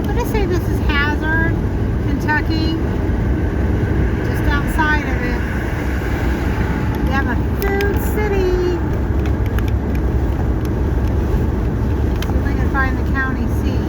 gonna say this is Hazzard, Kentucky. Just outside of it. We have a food city. See if we can find the county seat.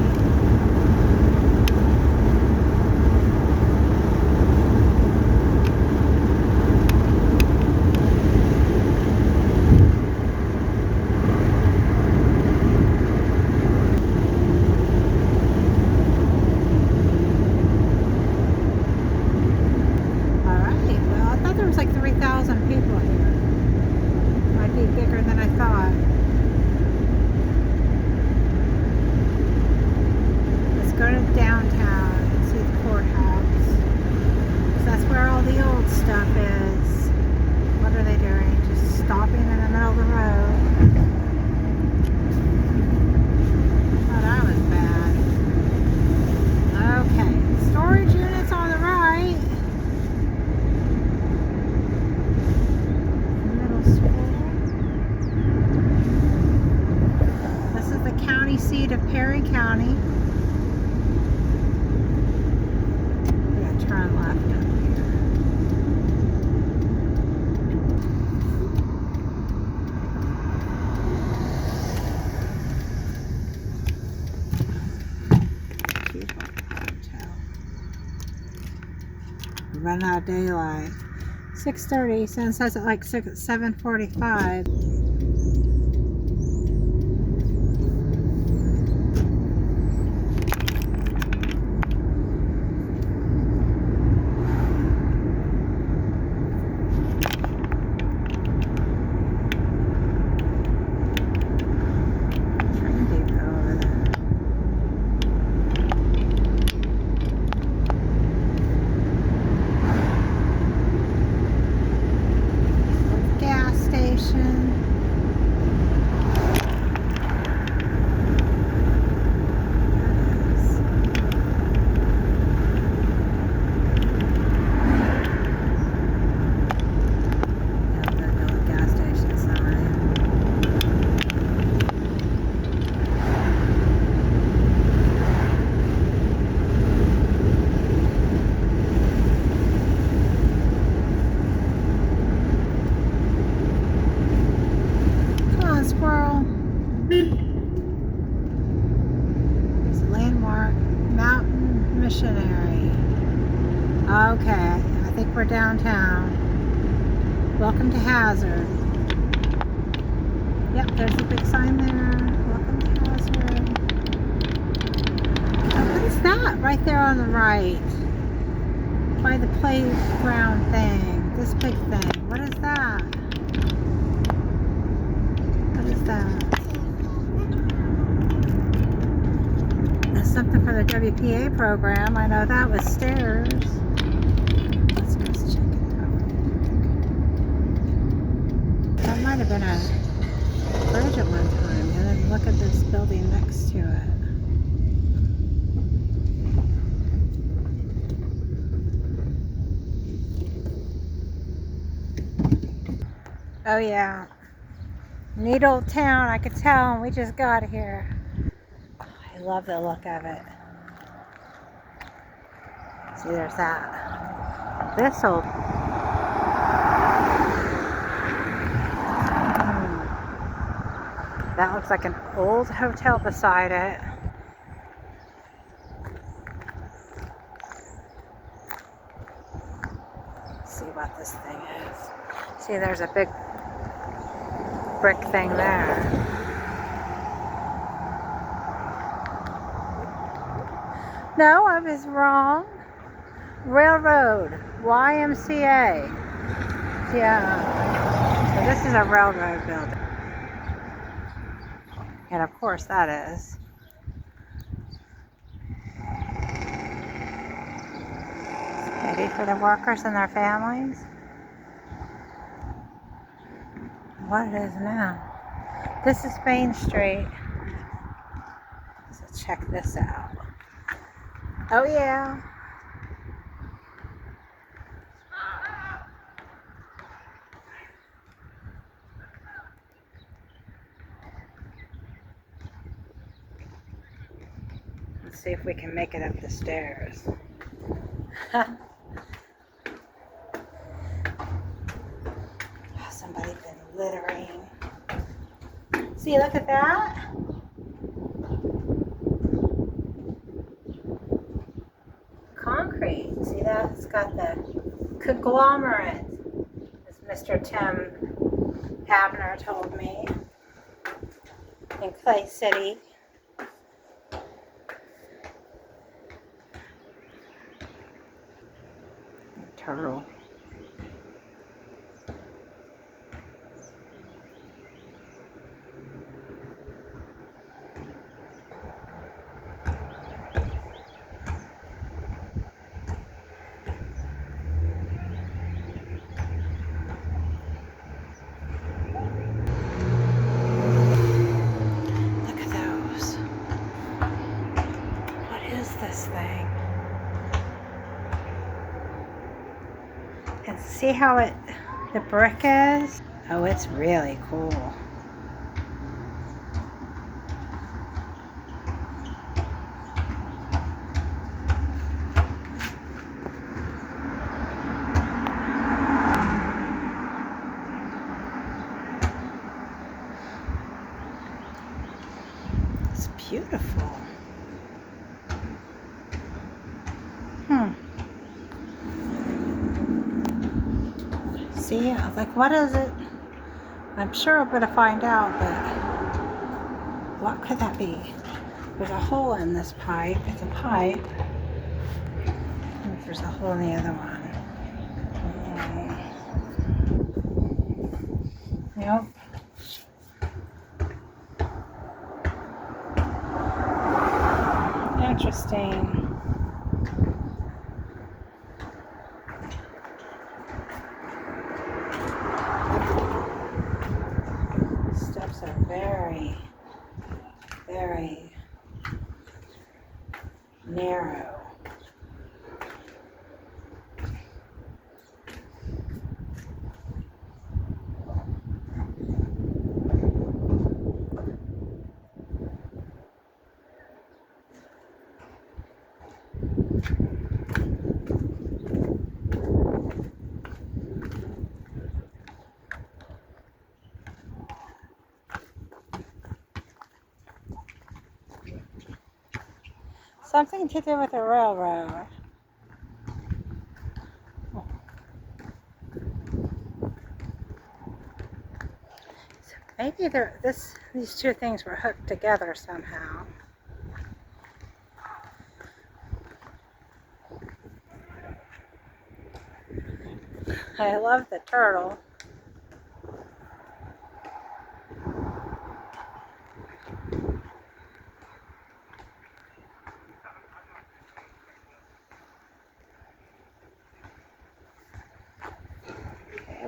Bigger than I thought. Let's go to downtown and see the courthouse. Because that's where all the old stuff is. What are they doing? Just stopping in the middle of the road. Oh, that was bad. Okay, storage units on the right. Middle school. Seat of Perry County. We're going to turn left up here. Hotel. Run out of daylight. 6:30. Sun sets at like 7:45. Sorrell. There's a landmark. Mountain Missionary. Okay, I think we're downtown. Welcome to Hazzard. Yep, there's a big sign there. Welcome to Hazzard. Oh, what is that right there on the right? By the playground thing. This big thing. What is that? What is that? That's something for the WPA program. I know that was stairs. Let's go check it out. That might have been a bridge at one time. And then look at this building next to it. Oh yeah, neat old town, I could tell, and we just got here. Oh, I love the look of it. See, there's that. This old... That looks like an old hotel beside it. Let's see what this thing is. See, there's a big brick thing there. No, I was wrong. Railroad, YMCA. Yeah. So this is a railroad building. And of course that is. Maybe for the workers and their families. What it is now. This is Main Street. So check this out. Oh yeah. Let's see if we can make it up the stairs. Somebody's been littering. See, look at that. Concrete. See that? It's got the conglomerate, as Mr. Tim Abner told me, in Clay City. Turtle. This thing. And see how the brick is? Oh, it's really cool. It's beautiful. See, like, what is it? I'm sure I'm going to find out, but what could that be? There's a hole in this pipe. It's a pipe. And there's a hole in the other one. Yep. Interesting. Steps are very, very narrow. Something to do with the railroad. So maybe these two things were hooked together somehow. I love the turtle.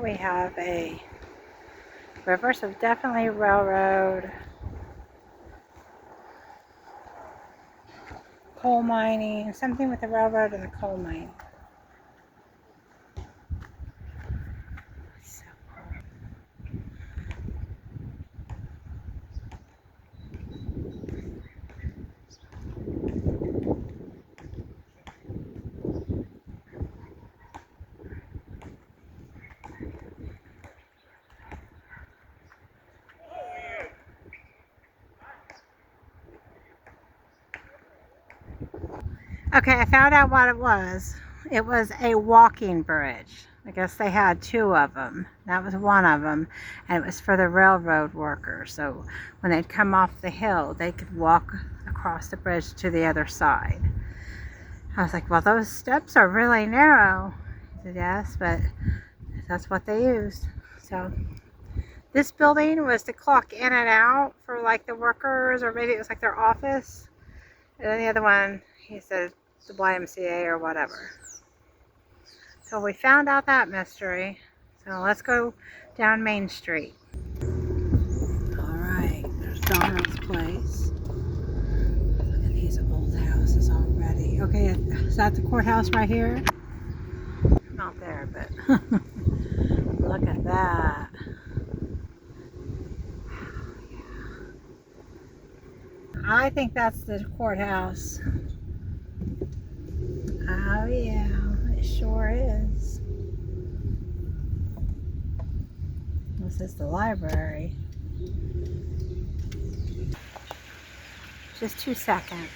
We have a river, so definitely railroad, coal mining, something with the railroad and the coal mining. So okay, I found out what it was. It was a walking bridge. I guess they had two of them. That was one of them, and it was for the railroad workers. So when they'd come off the hill, they could walk across the bridge to the other side. I was like, well, those steps are really narrow. He said, yes, but that's what they used. So this building was to clock in and out for like the workers, or maybe it was like their office. And then the other one, he said, the YMCA or whatever. So we found out that mystery. So let's go down Main Street. Alright, there's Donald's place. Look at these old houses already. Okay, is that the courthouse right here? Not there, but look at that. I think that's the courthouse. Oh yeah, it sure is. This is the library. Just 2 seconds.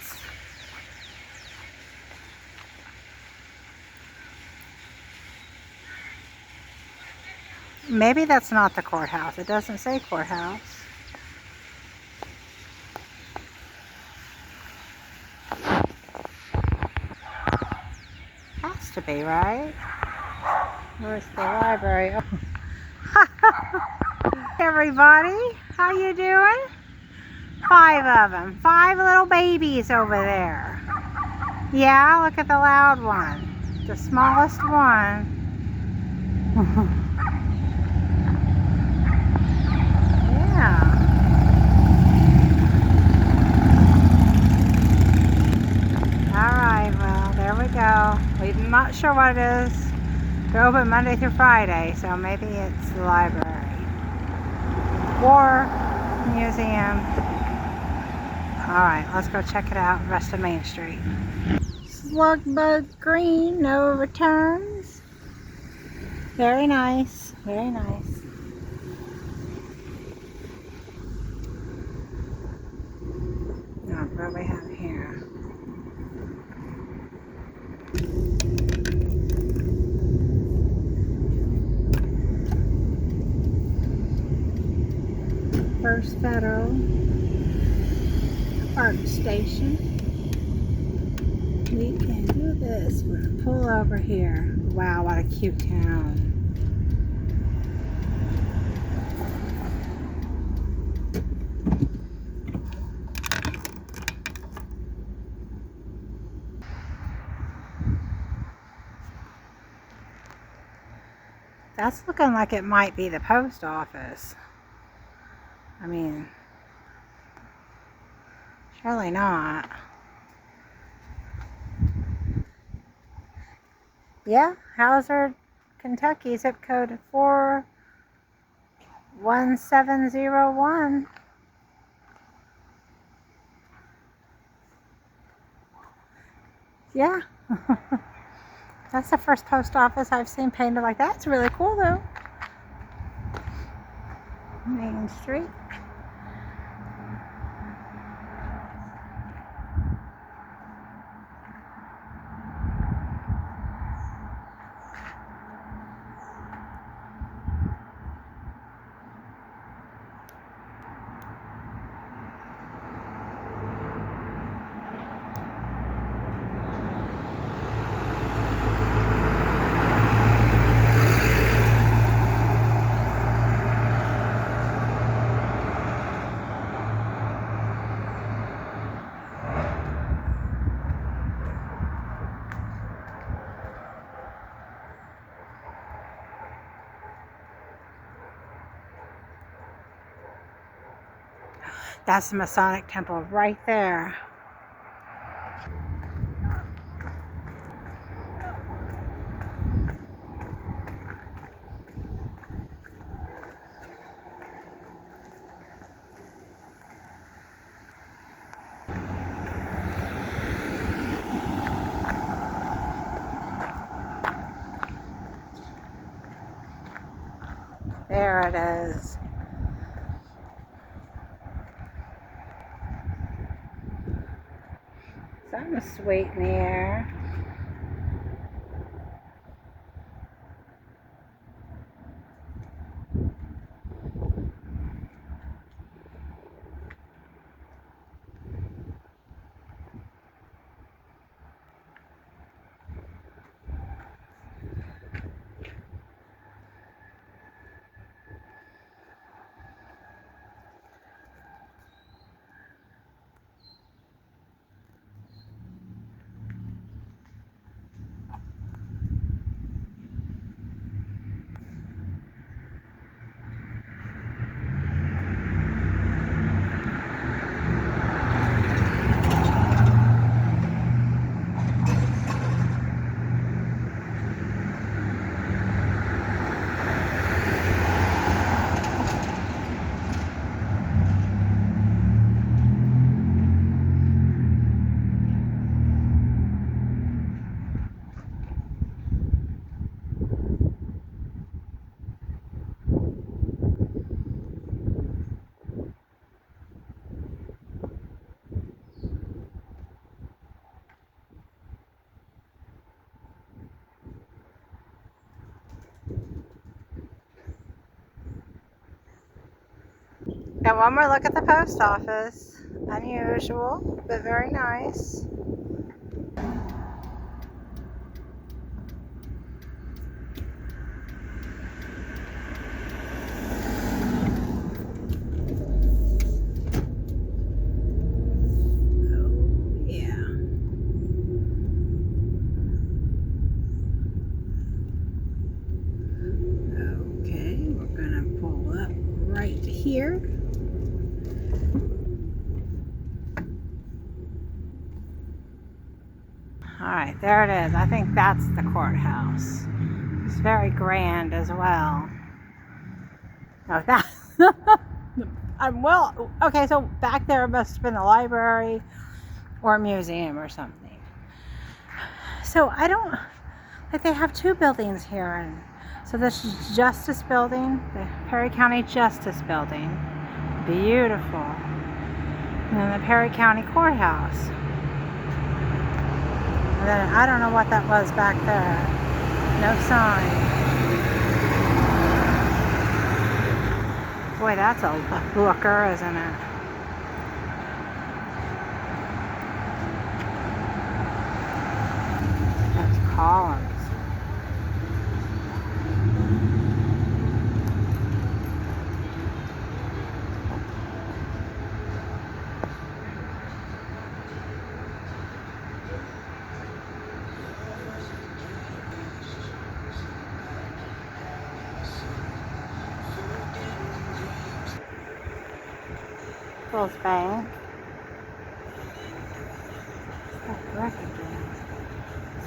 Maybe that's not the courthouse. It doesn't say courthouse. Has to be, right? Where's the library? Oh. Everybody, how you doing? 5 of them. 5 little babies over there. Yeah, look at the loud one. The smallest one. Yeah. Alright, well, there we go. We're not sure what it is. They're open Monday through Friday, so maybe it's the library. Or museum. Alright, let's go check it out, rest of Main Street. Slugbug green, no returns. Very nice, very nice. Now, what do we have here? First Federal Park Station. We can do this. We're gonna pull over here. Wow, what a cute town. That's looking like it might be the post office. I mean, surely not. Yeah, Hazzard, Kentucky, zip code 41701. Yeah. That's the first post office I've seen painted like that. It's really cool though. Main Street. That's the Masonic Temple right there. There it is. Something sweet in the air. Got one more look at the post office. Unusual, but very nice. Here. Alright, there it is. I think that's the courthouse. It's very grand as well. Oh, that. Well, okay, so back there must have been a library or a museum or something. So I don't, like, they have two buildings here. And so this is Justice Building, the Perry County Justice Building. Beautiful. And then the Perry County Courthouse. And then I don't know what that was back there. No sign. Boy, that's a looker, isn't it? That's columns. Bank.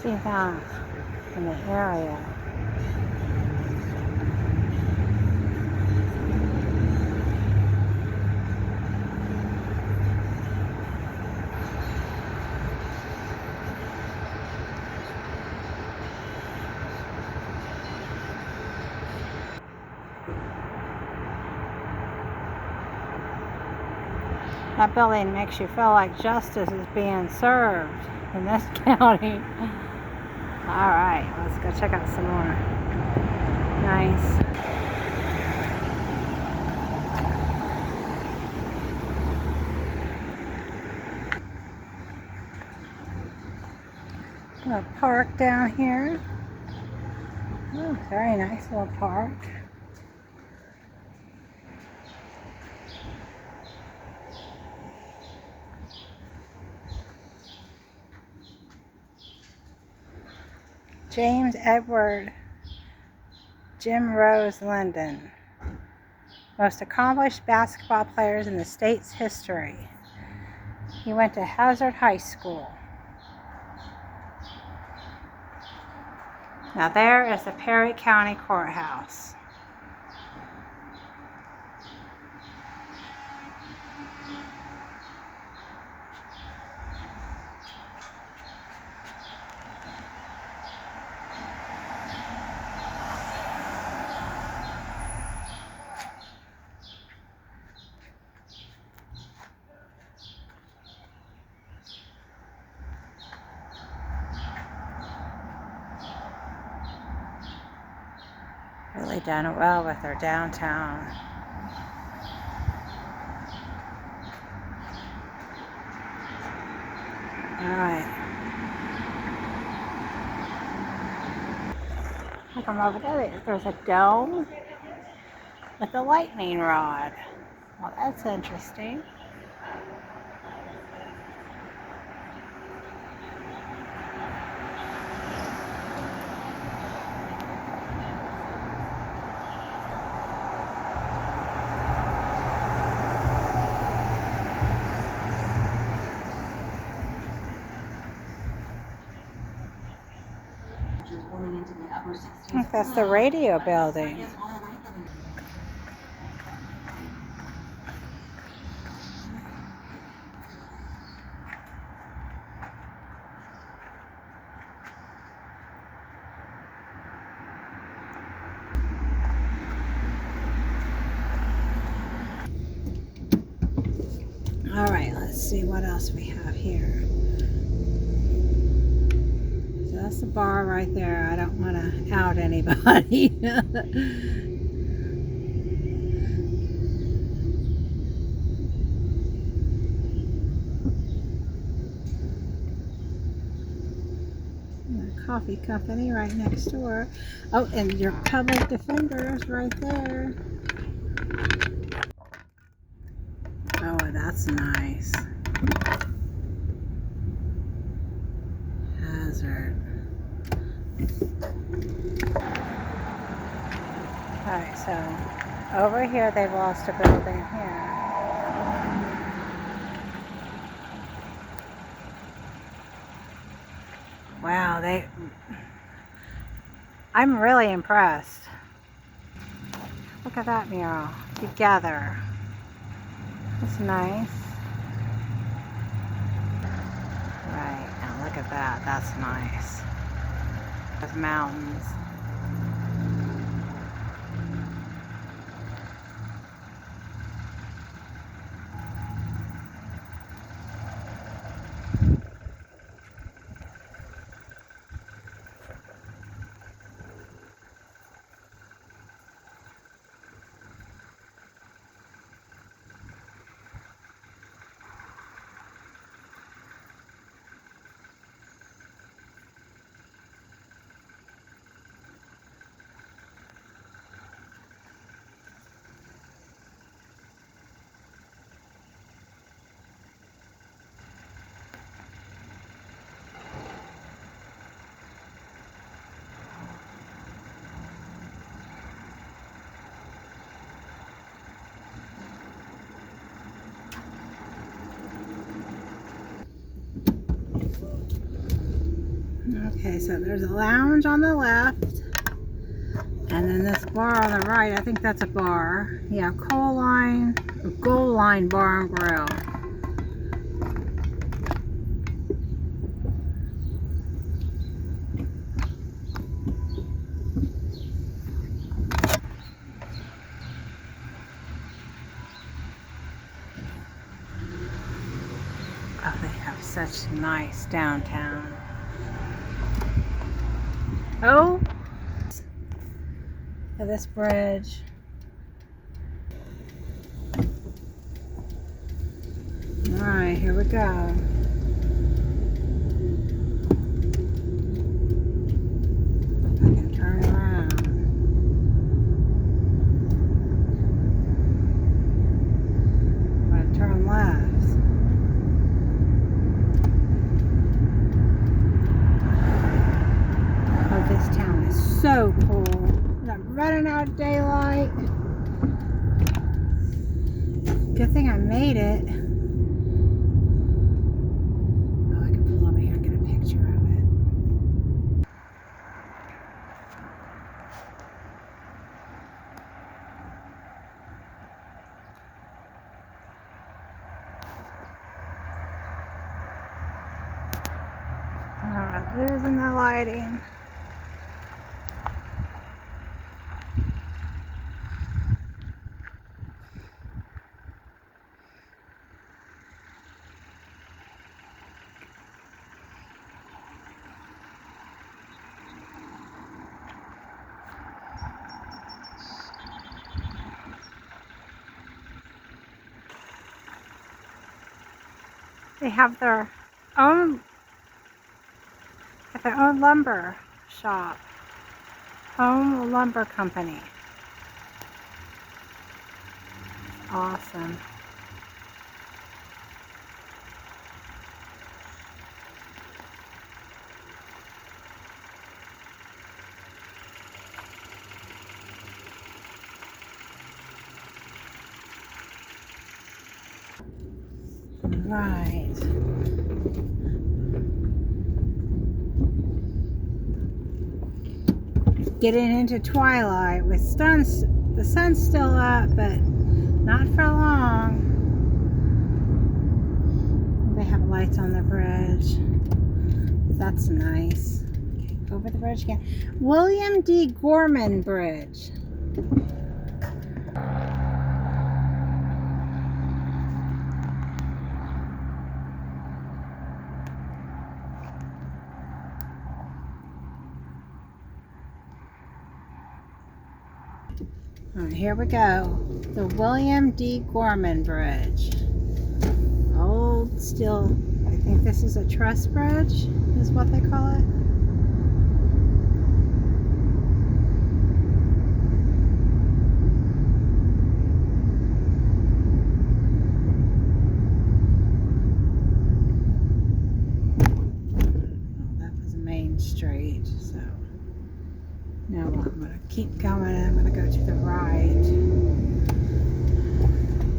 See that in the area. That building makes you feel like justice is being served in this county. Alright, let's go check out some more. Nice. A park down here. Oh, very nice little park. James Edward Jim Rose Linden, most accomplished basketball players in the state's history. He went to Hazzard High School. Now there is the Perry County Courthouse. Really done it well with their downtown. Alright. Come over there. There's a dome with a lightning rod. Well, that's interesting. I think that's the radio building. All right, let's see what else we have here. So that's the bar right there. I don't want to out anybody. Coffee Company right next door. Oh, and your public defender's right there. Oh, that's nice. Hazzard. Alright, so over here they've lost a building here. Wow, I'm really impressed. Look at that mural together. That's nice. Right, now look at that. That's nice. Those mountains. Okay, so there's a lounge on the left, and then this bar on the right. I think that's a bar. Yeah, Gold Line Bar and Grill. Oh, they have such nice downtown. Oh, this bridge. All right, here we go. I can turn around. I'm going to turn left. This town is so cool. I'm running out of daylight. Good thing I made it. Oh, I can pull over here and get a picture of it. Alright, losing the lighting. They have their own lumber shop, home lumber company. Awesome. Right. Getting into twilight with the sun's still up, but not for long. They have lights on the bridge. That's nice. Okay, over the bridge again. William D. Gorman Bridge. All right, here we go. The William D. Gorman Bridge. Old steel. I think this is a truss bridge, is what they call it. Main Street. So now I'm going to keep going. I'm going to go to the right.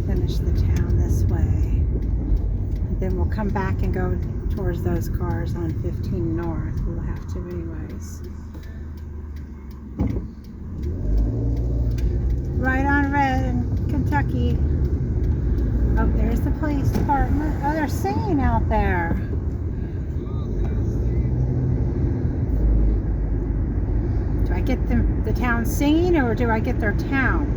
Finish the town this way. And then we'll come back and go towards those cars on 15 North. We'll have to anyways. Right on Red in Kentucky. Oh, there's the police department. Oh, they're singing out there. Do I get the town singing, or do I get their town?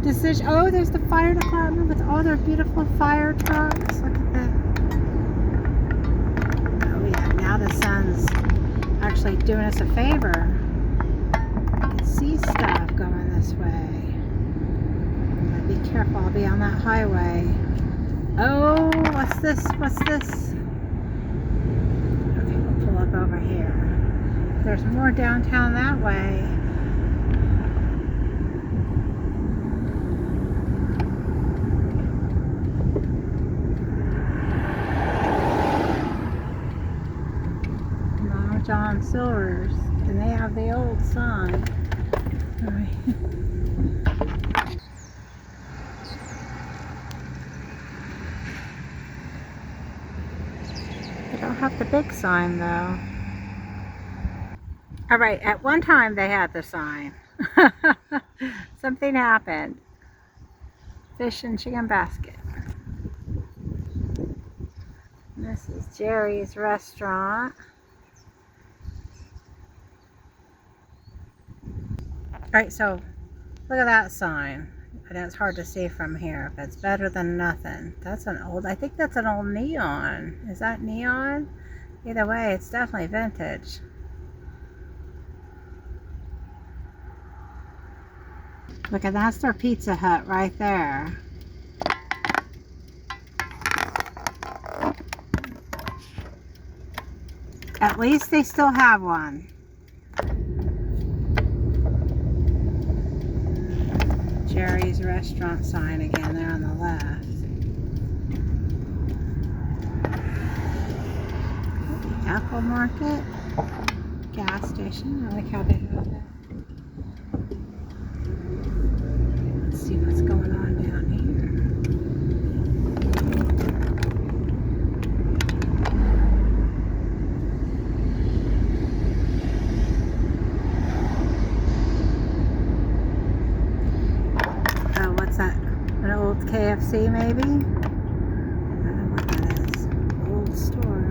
Decision. Oh, there's the fire department with all their beautiful fire trucks. Look at that. Oh yeah, now the sun's actually doing us a favor. I can see stuff going this way. Be careful, I'll be on that highway. Oh, what's this? What's this? Okay, we'll pull up over here. There's more downtown that way. Mama John Silver's, and they have the old sign. All right. Don't have the big sign though. All right, at one time they had the sign. Something happened. Fish and chicken basket. This is Jerry's restaurant. All right, so look at that sign. I know it's hard to see from here, but it's better than nothing. That's an old, I think that's an old neon. Is that neon? Either way, it's definitely vintage. Look at that's their Pizza Hut right there. At least they still have one. Jerry's restaurant sign again there on the left. Apple Market, gas station. I like how they have that. Let's see what's going on down here. Oh, what's that? An old KFC maybe? I don't know what that is. Old store.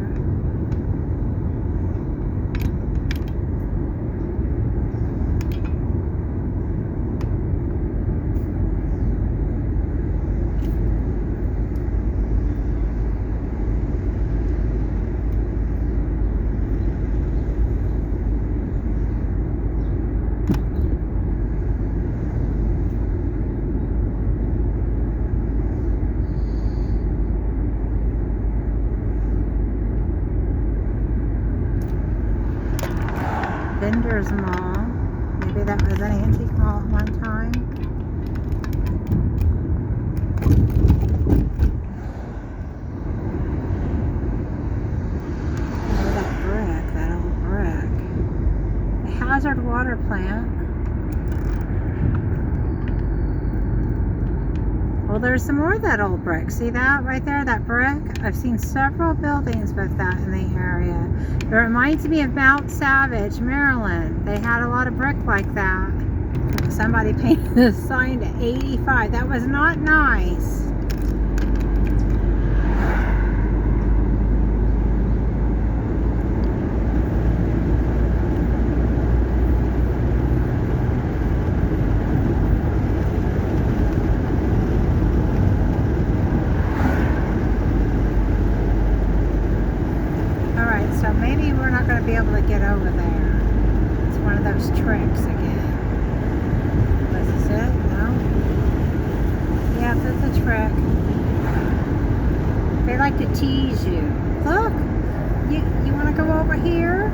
Vendors Mall. Maybe that was an antique mall at one time. Oh, that brick, that old brick. The Hazzard water plant. Well, there's some more of that old brick. See that right there, that brick? I've seen several buildings with that in the area. It reminds me of Mount Savage, Maryland. They had a lot of brick like that. Somebody painted a sign to 85. That was not nice. So maybe we're not going to be able to get over there. It's one of those tricks again. Was this it? No? Yeah, that's a trick. They like to tease you. Look! You want to go over here?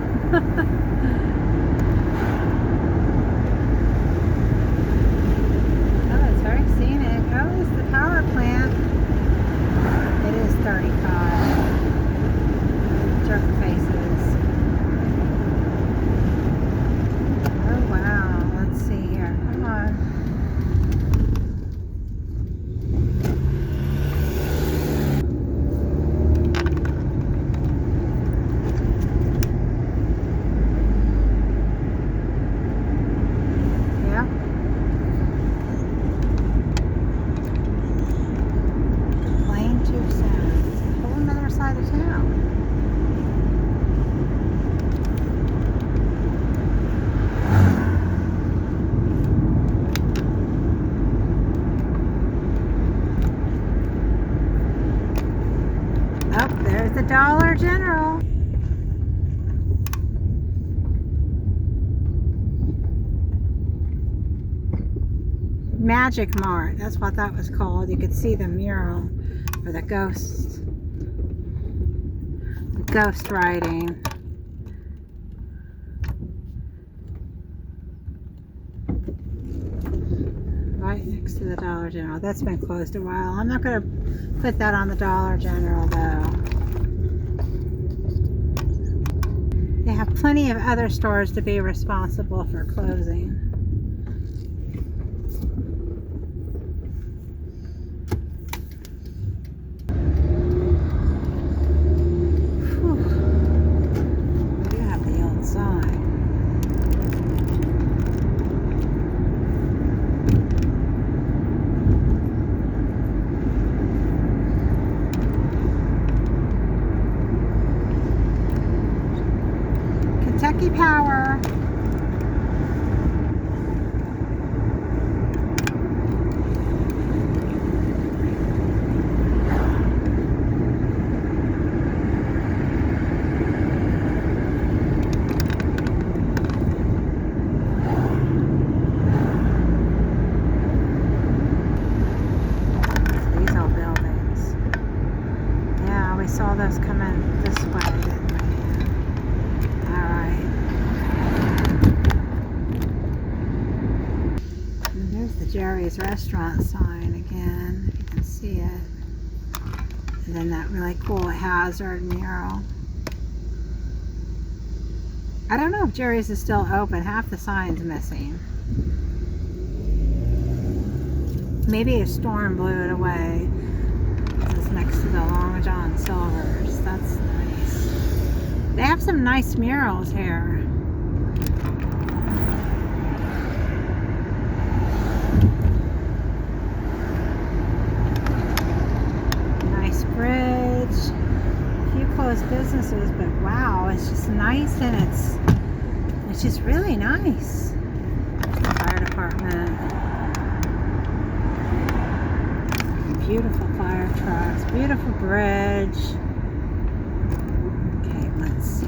Oh, it's very scenic. Oh, it's the power plant. It is 35. Jerk faces. side of town. Oh, there's the Dollar General. Magic Mart, that's what that was called. You could see the mural or the ghost writing. Right next to the Dollar General. That's been closed a while. I'm not going to put that on the Dollar General though. They have plenty of other stores to be responsible for closing. Kentucky Power. These old buildings. Yeah, we saw those coming this way, didn't we? Jerry's restaurant sign again, you can see it, and then that really cool Hazzard mural. I don't know if Jerry's is still open. Half the sign's missing. Maybe a storm blew it away. This is next to the Long John Silver's. That's nice. They have some nice murals here. Bridge, a few closed businesses, but wow, it's just nice, and it's just really nice. There's the fire department. Beautiful fire trucks, beautiful bridge. Okay, let's see.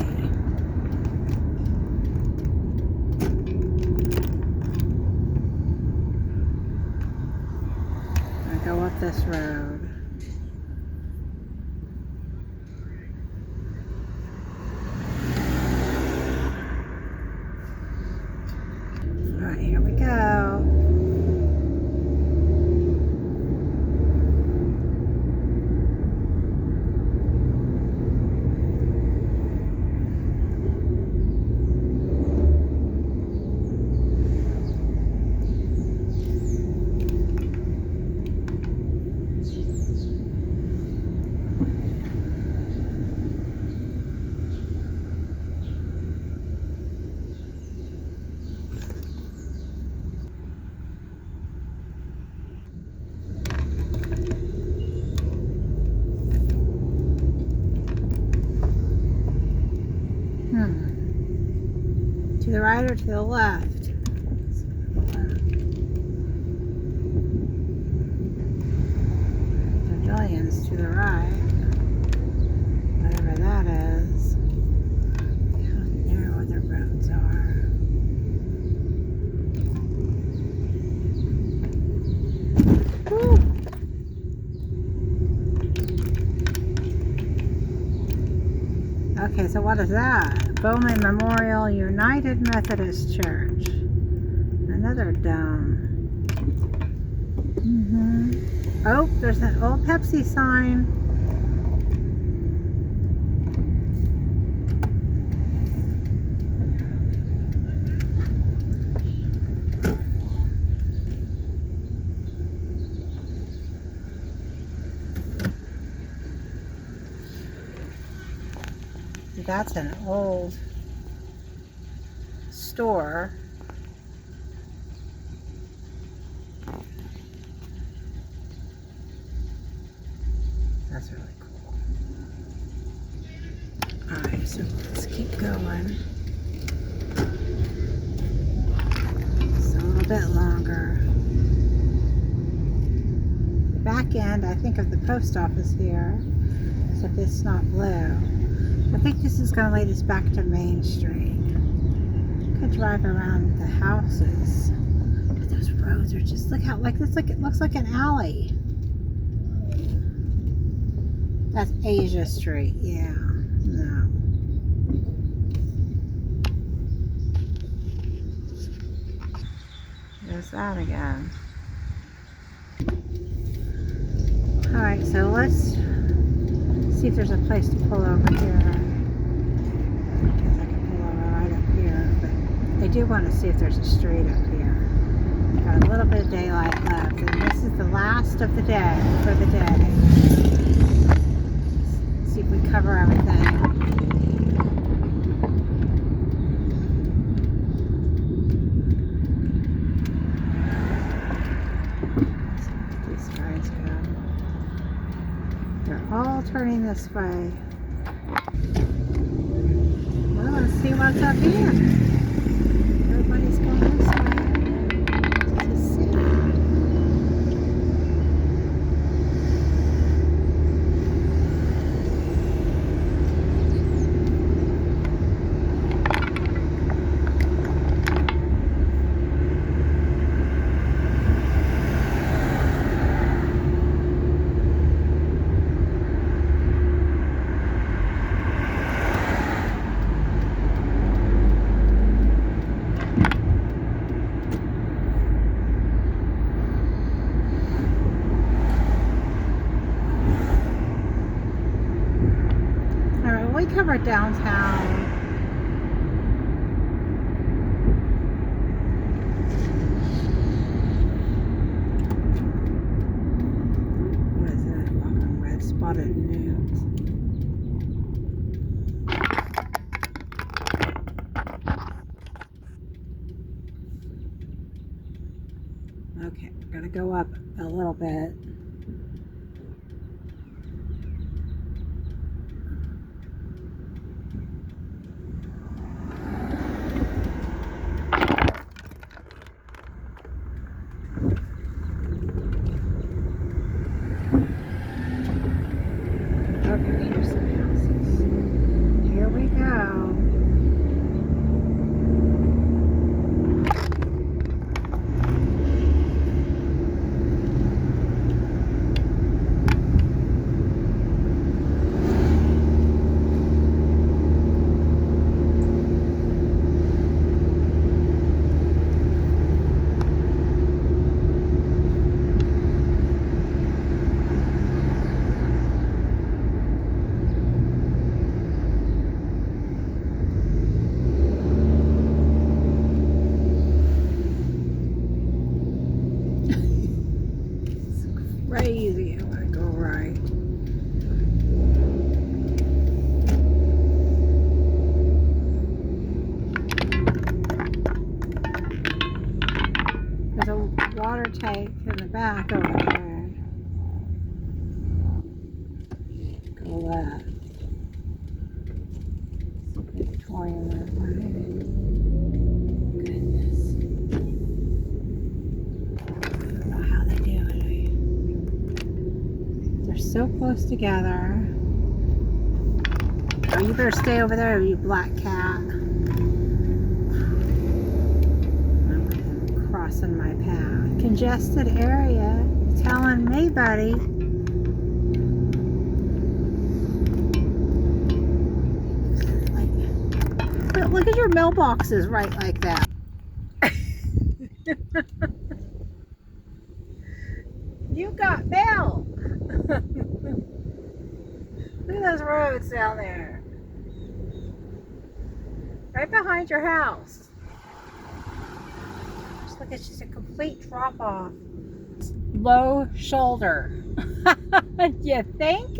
I'm gonna go up this road. Here we go. To the right or to the left? Pavilions to the right. Whatever that is. I don't know what the roads are. Woo. Okay, so what is that? Bowman Memorial United Methodist Church. Another dome. Oh, there's an old Pepsi sign. That's an old store. That's really cool. Okay, so let's keep going. Just a little bit longer. The back end, I think, of the post office here, except it's not blue. I think this is going to lead us back to Main Street. Could drive around the houses. But those roads are just, look how, like this, like it looks like an alley. That's Asia Street, yeah. No. There's that again. Alright, so let's see if there's a place to pull over here. I guess I can pull over right up here, but I do want to see if there's a street up here. Got a little bit of daylight left, and this is the last of the day for the day. Let's see if we cover everything. These guys go. They're all turning this way. Well, let's see what's up here. Everybody's going this way. Let's see. We covered downtown. What is that? Welcome, red spotted news. Okay, we're gonna go up a little bit. Crazy, I want to go right. There's a water tank in the back over there. Go left. Victorian right. Goodness. I don't know how they do it. They're so close together. Oh, you better stay over there, you black cat. I'm crossing my path. Congested area. Telling me, buddy. Look at your mailboxes right like that. You got mail. Look at those roads down there. Right behind your house. Just look, it's just a complete drop off. Low shoulder. You think?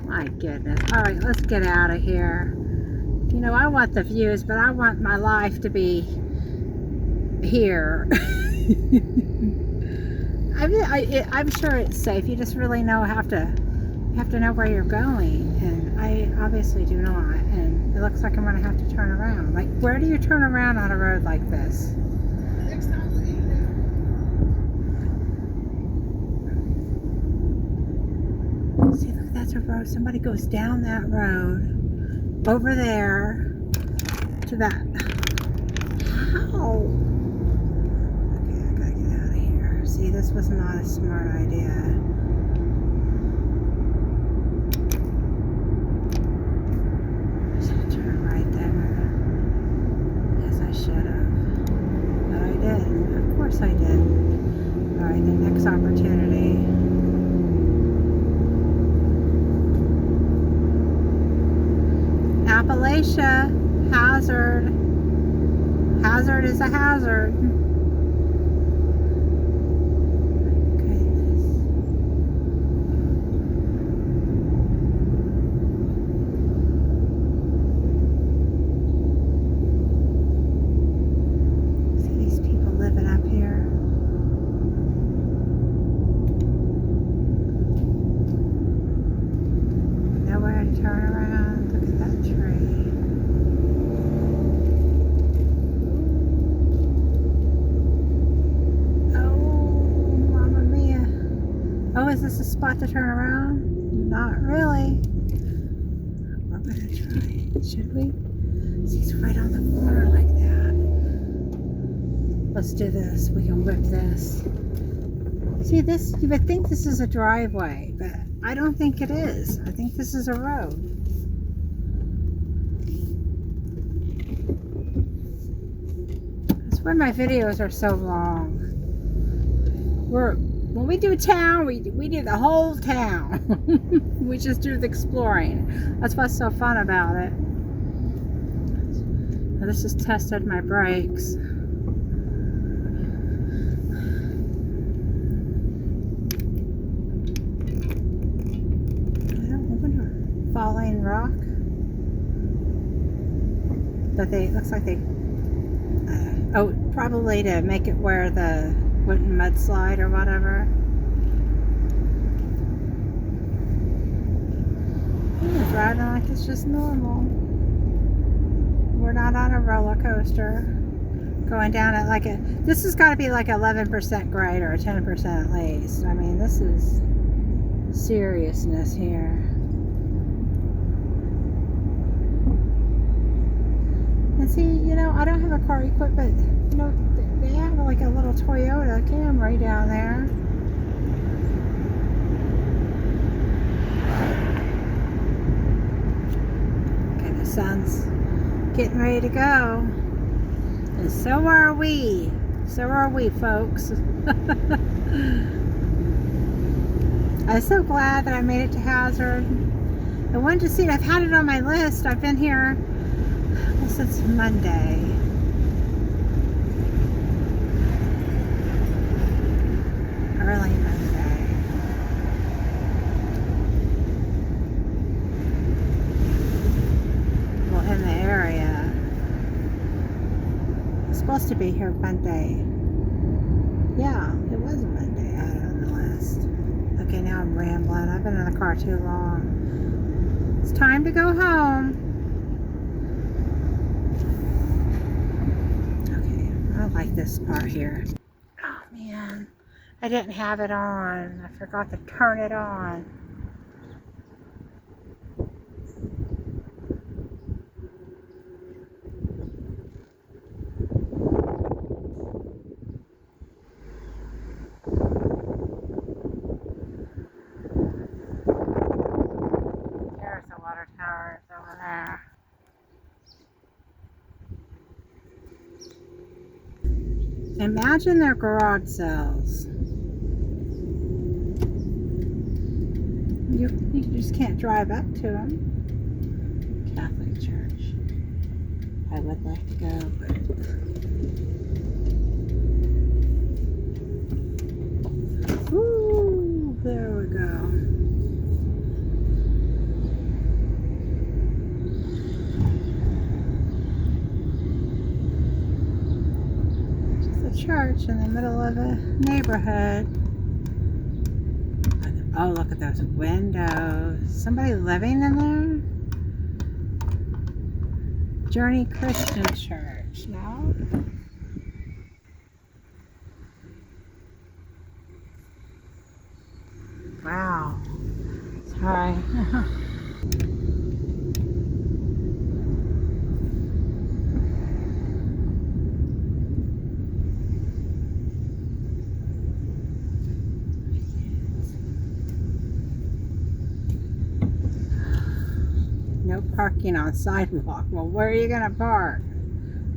My goodness. All right, let's get out of here. You know, I want the views, but I want my life to be here. I'm sure it's safe. You just really have to You have to know where you're going, and I obviously do not, and it looks like I'm going to have to turn around. Like, where do you turn around on a road like this? See, look, that's a road. Somebody goes down that road, over there, to that. How? Okay, I gotta get out of here. See, this was not a smart idea. I did. Alright, the next opportunity. Appalachia, Hazzard. Hazzard is a hazard. Is this a spot to turn around? Not really. We're gonna try. Should we? He's right on the corner like that. Let's do this. We can whip this. See this? You would think this is a driveway, but I don't think it is. I think this is a road. That's why my videos are so long. When we do town, we do the whole town. We just do the exploring. That's what's so fun about it. Now this has tested my brakes. I wonder, falling rock. But it looks like they, oh, probably to make it where the wouldn't mudslide or whatever. It's riding like it's just normal. We're not on a roller coaster. Going down at like a, this has got to be like 11% grade or 10% at least. I mean, this is seriousness here. And see, you know, I don't have a car equipment. You know, they have like a little Toyota Camry down there. Okay, the sun's getting ready to go. And so are we. So are we, folks. I'm so glad that I made it to Hazzard. I wanted to see it. I've had it on my list. I've been here since Monday. Early Monday. Well, in the area. I was supposed to be here Monday. Yeah, it was a Monday. I had it on the list. Okay, now I'm rambling. I've been in the car too long. It's time to go home. Okay, I like this part here. Oh man, I didn't have it on. I forgot to turn it on. There's the water tower over there. Imagine their garage sales. You just can't drive up to them. Catholic Church. I would like to go, but woo, there we go. Just a church in the middle of a neighborhood. Oh, look at those windows. Somebody living in there? Journey Christian Church, no? Wow. Sorry. No parking on sidewalk. Well, where are you gonna park?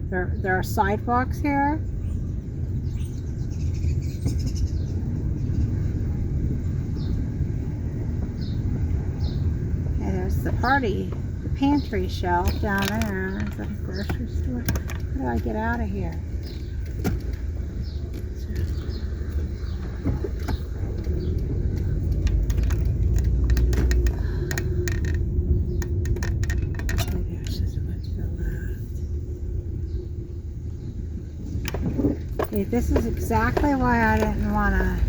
There are sidewalks here? Okay, there's the pantry shelf down there. Is that a grocery store? How do I get out of here? Okay, this is exactly why I didn't want to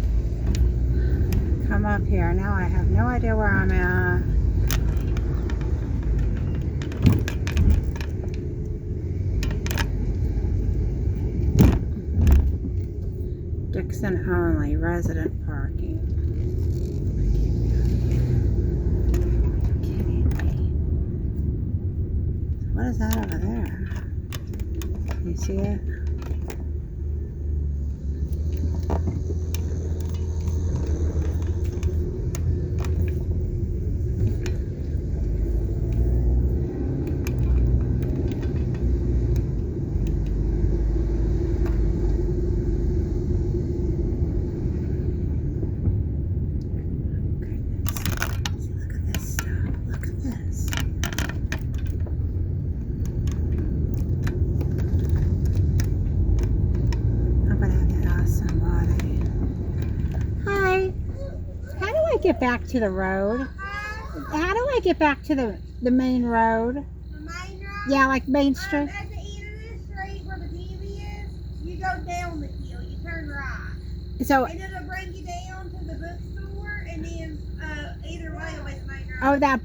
come up here. Now I have no idea where I'm at. Dixon only, resident parking. Kidding me. What is that over there? Can you see it? Get back to the road? How do I get back to the main road? The main road? Yeah, like Main Street. At the end of this street where the TV is, you go down the hill, you turn right. So, and it'll bring you down to the bookstore, and then either way will be the main road. oh, that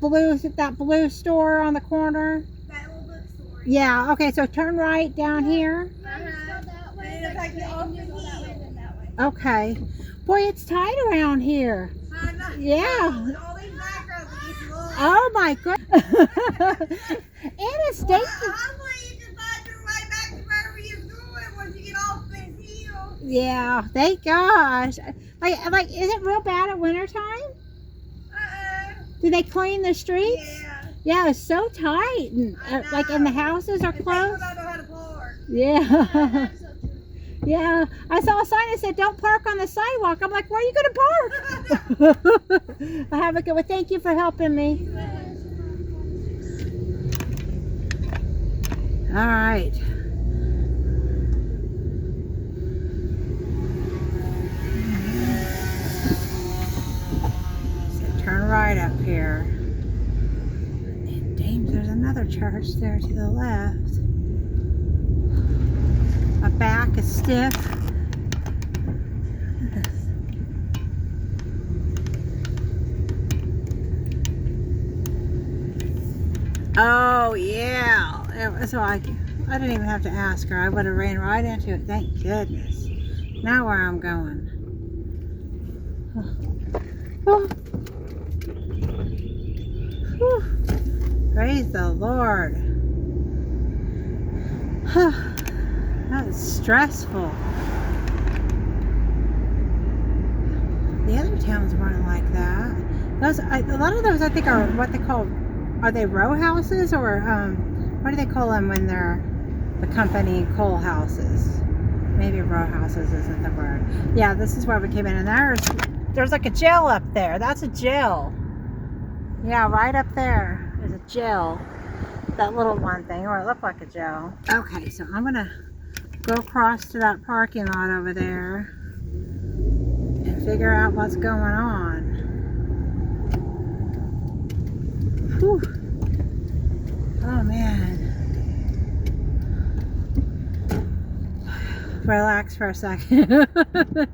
blue store on the corner? That little bookstore. Yeah, okay, so turn right down here. And it'll take you off the hill. Okay. Boy, it's tight around here. I know. Yeah. All these backgrounds will get you lost. Oh my goodness. Anastasia. Well, hopefully you can find your way back to wherever you're going once you get off this hill. Yeah, thank gosh. Like, is it real bad at wintertime? Do they clean the streets? Yeah. Yeah, it's so tight. And, like, and the houses are And closed. people don't know how to park. Yeah. Yeah, I saw a sign that said don't park on the sidewalk. I'm like, where are you going to park? I have a good one. Thank you for helping me. All right. So turn right up here. And dang, there's another church there to the left. My back is stiff. Oh yeah, it was like I didn't even have to ask her. I would have ran right into it. Thank goodness. Now where I'm going. Oh. Oh. Praise the Lord. That was stressful. The other towns weren't like that. A lot of those I think are what they call, are they row houses or what do they call them when they're the company coal houses? Maybe row houses isn't the word. Yeah, this is where we came in, and there's like a jail up there. That's a jail. Yeah, right up there is a jail. That little one thing, or it looked like a jail. Okay, so I'm gonna go across to that parking lot over there and figure out what's going on. Whew. Oh man. relax for a second.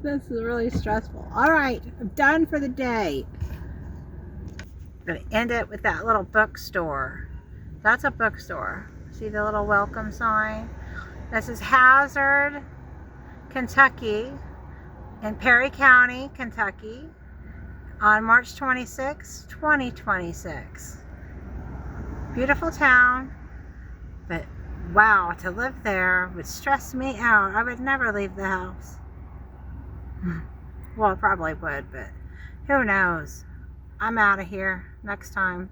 This is really stressful. All right, I'm done for the day. I'm going to end it with that little bookstore. That's a bookstore. See the little welcome sign? This is Hazzard, Kentucky, in Perry County, Kentucky, on March 26, 2026. Beautiful town, but wow, to live there would stress me out. I would never leave the house. Well, I probably would, but who knows? I'm out of here next time.